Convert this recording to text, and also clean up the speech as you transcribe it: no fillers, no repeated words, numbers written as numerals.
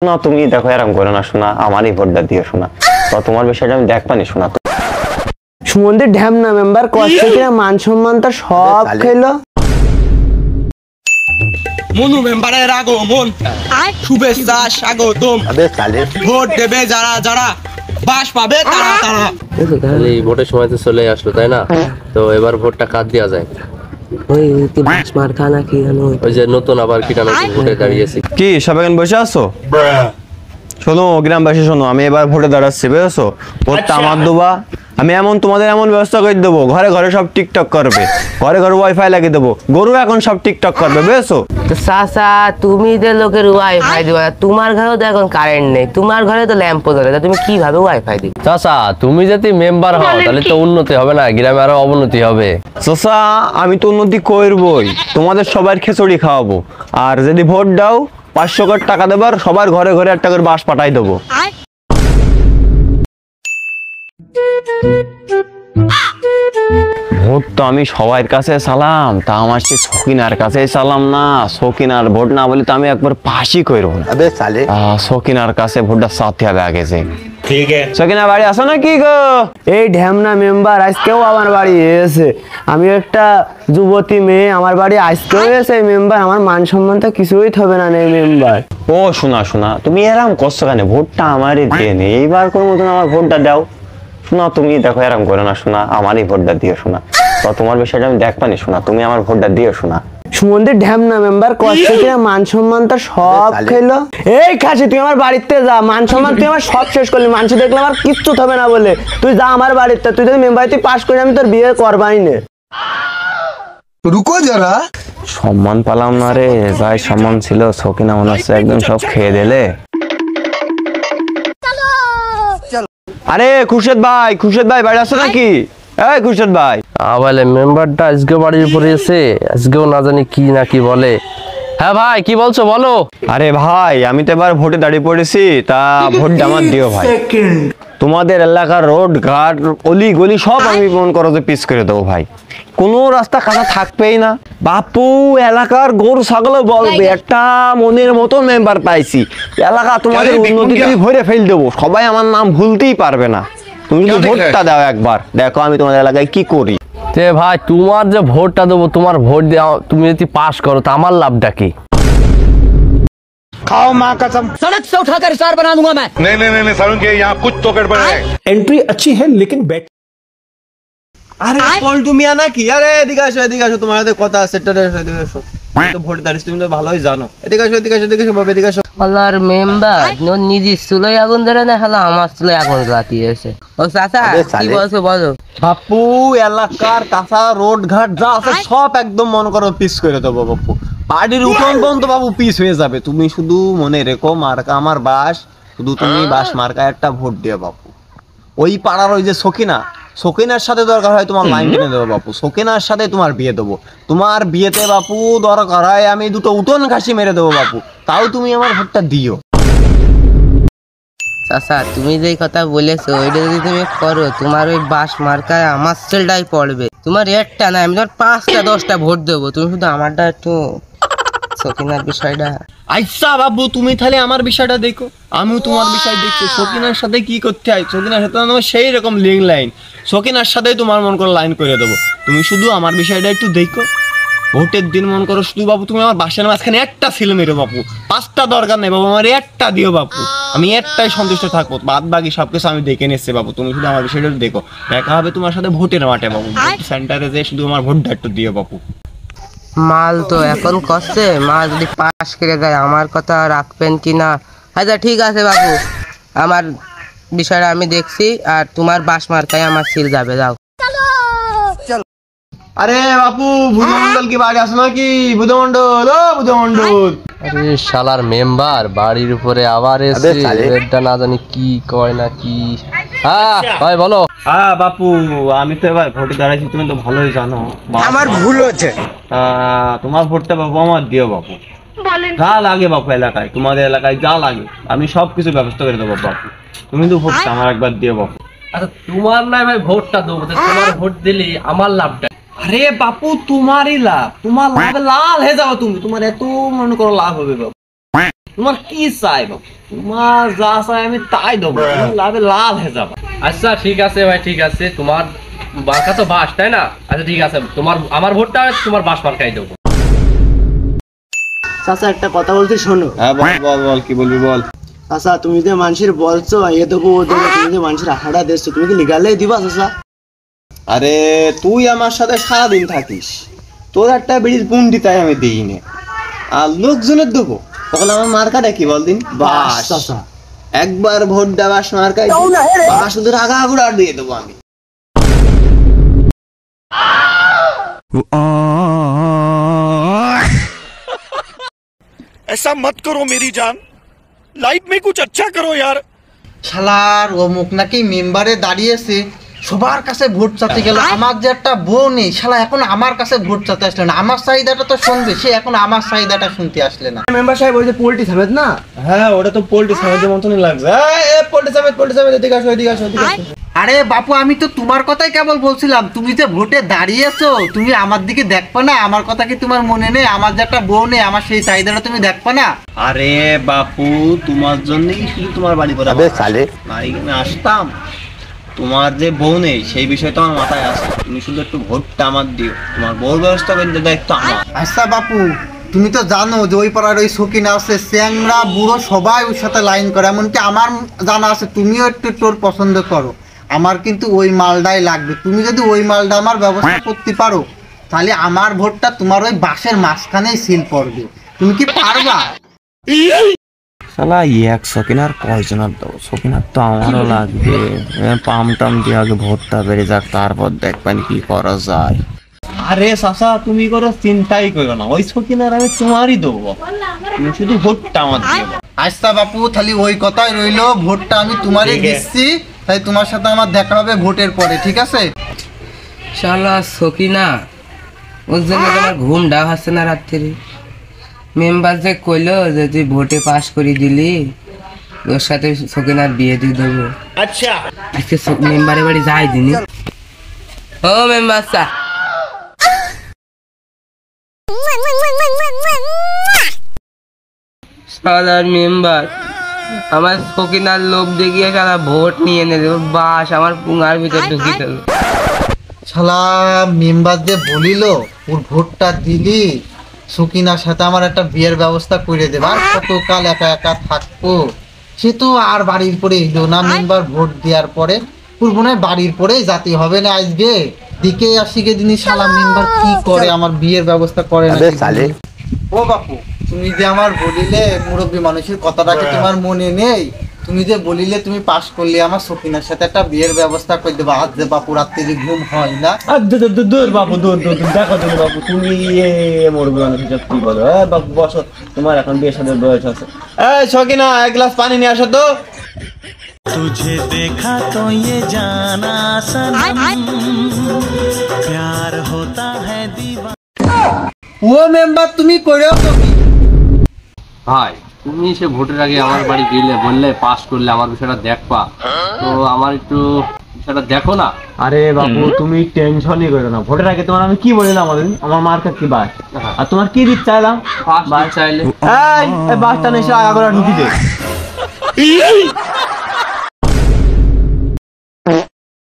না তুমি দেখো এরকম করে না শোনা, আমারই ভোটটা দিয়ে শোনা, তো তোমার বিষয়টা আমি দেখবানি শোনা। সুমন্দি ঢ্যামনা মেম্বার কষ্ট করে মান সম্মান তো সব খেলো। মনু মেম্বারের আগমন, শুভেচ্ছা স্বাগতম। ভোট দেবে যারা যারা, বাস পাবে তারা তারা। এই ভোটের সময় তো চলে আসলো তাই না, তো এবার ভোটটা কার দেওয়া যায়? ওই কি বাস মার্কা নাকি জানো, ওই যে নতুন আবার কিটা নতুন ভোটে দাঁড়িয়েছি। কি সবাই বসে আছো? শোনো গ্রামবাসী শোনো, আমি এবার ভোটে দাঁড়াচ্ছি বুঝেছো? ভোটটা আমার দেবা, আমি এমন তোমাদের এমন ব্যবস্থা করে দেবো, ঘরে ঘরে সব টিকটক করবে, ঘরে ঘরে ওয়াইফাই লাগিয়ে দেবো, গরু এখন সব টিকটক করবে বুঝেছো? চাচা তুমি যে লোকের ওয়াইফাই দিবা, তোমার ঘরেও তো এখন কারেন্ট নেই, তোমার ঘরে তো ল্যাম্প জ্বলে, তুমি কিভাবে ওয়াইফাই দিবে? চাচা তুমি যদি মেম্বার হও তাহলে তো উন্নতি হবে না, গ্রামে আরো অবনতি হবে। চাচা আমি তো উন্নতি করবই, তোমাদের সবার খিচুড়ি খাওয়াবো, আর যদি ভোট দাও 500 করে টাকা দেবার, সবার ঘরে ঘরে একটা করে বাস পাঠাই দেবো। ভোট তো আমি সবার কাছে সালাম, তা আমার সে সকিনার কাছে সালাম না, সকিনার ভোট না বলে তো আমি একবার পাশই করবো না। সকিনার কাছে ভোটটা চাতে হবে আগে যে। ঠিক আছে সকিনা বাড়ি আসো না কি গো? এই ঢ্যামনা মেম্বার আজকেও আমার বাড়ি এসে, আমি একটা যুবতী মেয়ে, আমার বাড়ি আজকেও এসে মেম্বার, আমার মান সম্মান তো কিছুই হবে না নেই মেম্বার। ও শোনা শোনা, তুমি এরকম করছো কেন? ভোটটা আমারই দিয়ে নে, এইবার কোনো মতন আমার ভোটটা দাও। শোনা তুমি দেখো এরকম করে না শোনা, আমারই ভোটটা দিয়ে শোনা, তো তোমার বিষয়টা আমি দেখবানি শোনা, তুমি আমার ভোটটা দিয়ে শোনা। সুমন্দির ঢ্যামনা মেম্বার কষ্ট করে মান সম্মান তো সব খেলো। এই খাসি তুই আমার বাড়িতে যা, মান সম্মান তুই আমার সব শেষ করলি, মানুষ দেখলে আমার কিচ্ছু হবে না বলে, তুই যা আমার বাড়িতে, তুই যদি মেম্বার তুই পাস করে আমি তোর বিয়ে করবাই না। রুকো যারা, সম্মান পালাম না রে, যাই সম্মান ছিল সকিনা মনে হচ্ছে একদম সব খেয়ে দিলে। আরে খুরশেদ ভাই, খুরশেদ ভাই বাড়ি আসো নাকি? এই খুরশেদ ভাই। বলে মেম্বারটা আজকে বাড়ির উপরে এসে, আজকেও না জানি কি না কি বলে। হ্যাঁ ভাই কি বলছো বলো। আরে ভাই আমি তো এবার ভোটে দাঁড়িয়ে পড়েছি, তা ভোটটা আমার দিও ভাই। তোমাদের এলাকার রোড ঘাট অলি গলি সব আমি মন করো যে পিস করে দেবো ভাই, কোনো রাস্তা কাঁচা থাকবেই না। বাপু এলাকার গরু ছাগলও বলবে একটা মনের মতন মেম্বার পাইছি, এলাকা তোমাদের উন্নতি ভরে ফেল দেবো, সবাই আমার নাম ভুলতেই পারবে না। তুমি যদি ভোটটা দাও একবার, দেখো আমি তোমাদের এলাকায় কি করি। তে ভাই তোমার যে ভোটটা দেবো, তোমার ভোট দেওয়া তুমি যদি পাস করো তো আমার লাভটা কি? खाओ माँ कसम, सड़क से उठाकर स्टार बना दूंगा मैं। नहीं सारुण के यहाँ कुछ तो गड़बड़ है। एंट्री अच्छी है लेकिन बैट। আরে পল্টু মিয়া নাকি? আরে এদিকে আসো এদিকে আসো, তোমার সাথে কথা আছে, এদিকে আসো। তুমি তো ভোট দাঁড়িয়েছো, তুমি তো ভালোই জানো। এদিকে আসো এদিকে আসো এদিকে আসো বাবা, এদিকে আসো। আল্লাহর মেম্বার নিজের চুলোয় আগুন ধরে না, হলো আমার চুলোয় আগুন লাগিয়েছে। ও চাচা কি বলছো বলো। বাপু এলাকার কাঁচা রোড ঘাট যা আছে সব একদম মনে করো পিস করে দেবো বাপু, বাড়ির উঠোন পর্যন্ত বাবু পিস হয়ে যাবে। তুমি শুধু মনে রেখো মার্কা আমার বাস, শুধু তুমি বাস মার্কা একটা ভোট দিও বাপু। ওই পাড়ার ওই যে সকিনা, সকিনার সাথে দরকার হয় তোমার লাইন টেনে দেবো বাপু, সকিনার সাথে তোমার বিয়ে দেবো, তোমার বিয়েতে বাপু দরকার হয় আমি দুটো উঠোন ঘাসি মেরে দেবো বাপু, তাও তুমি আমার ভোটটা দিও। চাচা তুমি যেই কথা বলেছো ওইটা যদি তুমি করো, তোমার ওই বাস মার্কায় আমার সেলটাই পড়বে, তোমার একটা না আমি তোমার 5টা 10টা ভোট দেবো, তুমি শুধু আমারটা একটু সকিনার বিষয়টা। আচ্ছা বাবু তুমি তাহলে আমার বিষয়টা দেখো, আমিও তোমার বিষয় দেখছি। সকিনার সাথে কি করতে হয়, সকিনার সাথে আমার সেই রকম লিঙ্ক লাইন, সকিনার সাথে তোমার মন করে লাইন করে দেবো, তুমি শুধু আমার বিষয়টা একটু দেখো। ভোটের দিন মন করো শুধু বাবু তুমি আমার বাসের মাঝখানে একটা ছিল মেরো বাপু, 5টা দরকার নেই বাবু, আমার একটা দিও বাপু, আমি একটাই সন্তুষ্ট থাকবো, বাদ বাকি সবকিছু আমি দেখে নিচ্ছি বাবু, তুমি শুধু আমার বিষয়টা দেখো। দেখা হবে তোমার সাথে ভোটের মাঠে বাবু, সেন্টারে যে শুধু আমার ভোটটা একটু দিও বাপু। মাল তো এখন কষ্টে, মাল যদি পাস করে যায় আমার কথা রাখবেন কি না? আচ্ছা ঠিক আছে বাবু, আমার বিষয়টা আমি দেখছি, আর তোমার বাস মার্কায় আমার সিল যাবে, যাও। আরে বাপু বুধমন্ডল কি বাড়ি আসো নাকি? বুধমন্ডল ও বুধমন্ডল। আরে শালার মেম্বার বাড়ির উপরে আবার এসে, এটা না জানি কি কয় না কি। হ্যাঁ ভাই বলো। হ্যাঁ বাপু আমি তো এবার ভোটে দাঁড়াইছি, তুমি তো ভালোই জানো আমার ভুল হচ্ছে। তোমার ভোটটা বাবু আমার দিও বাপু, যা লাগে বাপু এলাকায়, তোমাদের এলাকায় যা লাগে আমি সবকিছু ব্যবস্থা করে দেবো বাপু, তুমি তো ভোটটা আমার একবার দিও বাপু। আচ্ছা তোমার নাই ভাই ভোটটা দেবো, তোমার ভোট দিলে আমার লাভটা। আরে বাপু তোমারই লাভ, তোমার লাভে লাল হয়ে যাবো তুমি, তোমার এত মনে করো লাভ হবে বাপু। তোমার কি চাই বাবু? তোমার যা চাই আমি তাই দেবো, তুমি লাভে লাভ হয়ে যাবে। আচ্ছা ঠিক আছে ভাই, ঠিক আছে, তোমার মার্কা তো বাস, তাই না? আচ্ছা ঠিক আছে, তোমার আমার ভোটটা তোমার বাস মার্কাই দেবো। চাচা একটা কথা বলছি শোনো। হ্যাঁ বল বল বল, কি বলবি বল। চাচা তুমি যে মানুষের বলছো এ দেবো ও দেবো, তুমি যে মানুষের আশাটা দিচ্ছো, তুমি কি লিগালেই দিবা চাচা? আরে তুই আমার সাথে সারাদিন থাকিস, তোর একটা বিড়ির পুন্ডি তাই আমি দিই না, আর লোকজনের দেবো তখন আমার মার্কাটা কি বল দিন? বাস। চাচা একবার ভোট দেওয়া বাস মার্কাই বাস, শুধু আগাগোড়া দিয়ে দেবো আমি। ऐसा मत करो मेरी जान, लाइफ में कुछ अच्छा करो यार। শালার ও মুখ নাকি মেম্বারে দাঁড়িয়েছে, সবার কাছে ভোট চাতে গেল, আমার যে একটা বউ নেই শালা এখন আমার কাছে ভোট চাতে আসলে না, আমার চাহিদাটা তো শুনবে, সে এখন আমার চাহিদাটা শুনতে আসলে না। মেম্বার সাহেব ওই যে পোল্ট্রি সামেত না? হ্যাঁ ওটা তো পোল্ট্রি সামেতের মতনই লাগছে। পোল্ট্রি সামেত এদিকে আসো এদিকে আসো এদিকে আসো। আরে বাপু আমি তো তোমার কথাই কেবল বলছিলাম, তুমি যে ভোটে দাঁড়িয়েছো তুমি আমার দিকে দেখবা না? আমার কথা কি তোমার মনে নেই? আমার যে একটা বউ নেই, আমার সেই চাহিদাটা তুমি দেখবা না? আরে বাপু তোমার জন্যই শুধু তোমার বাড়ি করে বাড়ি আমি আসতাম, তোমার যে বউ নেই সেই বিষয় তো আমার মাথায় আছে, তুমি শুধু একটু ভোটটা আমার দিও, তোমার বউর ব্যবস্থা করে দায়িত্ব আমার। আচ্ছা বাপু তুমি তো জানো যে ওই পাড়ার ওই সকিনা আছে, চ্যাংরা বুড়ো সবাই ওর সাথে লাইন করে, এমনকি আমার জানা আছে তুমিও একটু তোর পছন্দ করো, আমার কিন্তু ওই মালটাই লাগবে। তুমি যদি ওই মালটা আমার ব্যবস্থা করতে পারো তাহলে আমার ভোটটা তোমার ওই বাসের মাঝখানেই সিল পড়বে, তুমি কি পারবা? শালা এক সকিনার কয়জনের দেবো? সকিনার তো আমারও লাগবে, পাম টাম দিয়ে আগে ভোটটা বেড়ে যাক, তারপর দেখবেন কি করা যায়। আরে চাচা তুমি কোনো চিন্তাই করো না, ওই সকিনার আমি তোমারই দেবো, তুমি শুধু ভোটটা আমার দিও। আচ্ছা বাপু তাহলে ওই কথাই রইলো, ভোটটা আমি তোমারই দিচ্ছি, তাই তোমার সাথে আমার দেখা হবে ভোটের পরে, ঠিক আছে? শালা সকিনা ওর জন্য তোমার ঘুম ডাক হচ্ছে না রাত্রি। মেম্বার যে কইলো যে তুই ভোটে পাস করে দিলি ওর সাথে সকিনার বিয়ে দিয়ে দেবো। আচ্ছা আজকে মেম্বারের বাড়ি যাই দিনি। ও মেম্বার স্যার, শালার মেম্বার আমার সকিনার লোভ দেখিয়ে শালা ভোট নিয়ে এনে দেবো, বাস আমার পুঙার ভিতর ঢুকিয়ে দিল। শালা মেম্বার যে বলিল ওর ভোটটা দিলি সকিনার সাথে আমার একটা বিয়ের ব্যবস্থা করে দেবে, আর কতকাল একা একা থাকবো, সে তো আর বাড়ির পরে এলো না। মেম্বার ভোট দেওয়ার পরে ওর মনে হয় বাড়ির পরে জাতি হবে না, আজকে দিকে আসিকে দিনই শালা মেম্বার কি করে আমার বিয়ের ব্যবস্থা করে না। ও বাপু তুমি যে আমার বলিলে মুরব্বী মানুষের কথাটা কি তোমার মনে নেই? তুমি যে বলিলে তুমি পাস করলে আমার সকিনার সাথে একটা বিয়ের ব্যবস্থা করে দেবো, আজ যে বাপু রাত্রি ঘুম হয় না। দূর বাবু দূর দূর দেখো তুমি বাবু, তুমি মরবে মানুষ কি বলো? বাবু বসো, তোমার এখন বিয়ে সাথে বয়স আছে। এই সকিনা এক গ্লাস পানি নিয়ে আসো তো। तुझे देखा तो ये जाना सनम प्यार होता है दीवाना। ও মেম্বার তুমি করেও তো কি? ভাই তুমি সে ভোটের আগে আমার বাড়ি গেলে বললে পাস করলে আমার বিষয়টা দেখবা, তো আমার একটু বিষয়টা দেখো না। আরে বাবু তুমি টেনশনই করো না, ভোটের আগে তোমার আমি কি বললাম? আমার মার্কা কি বাস, আর তোমার কি দিতে চাইলাম? পাস চাইলে এই বাসটা নেই আগা করে ঢুকি দে।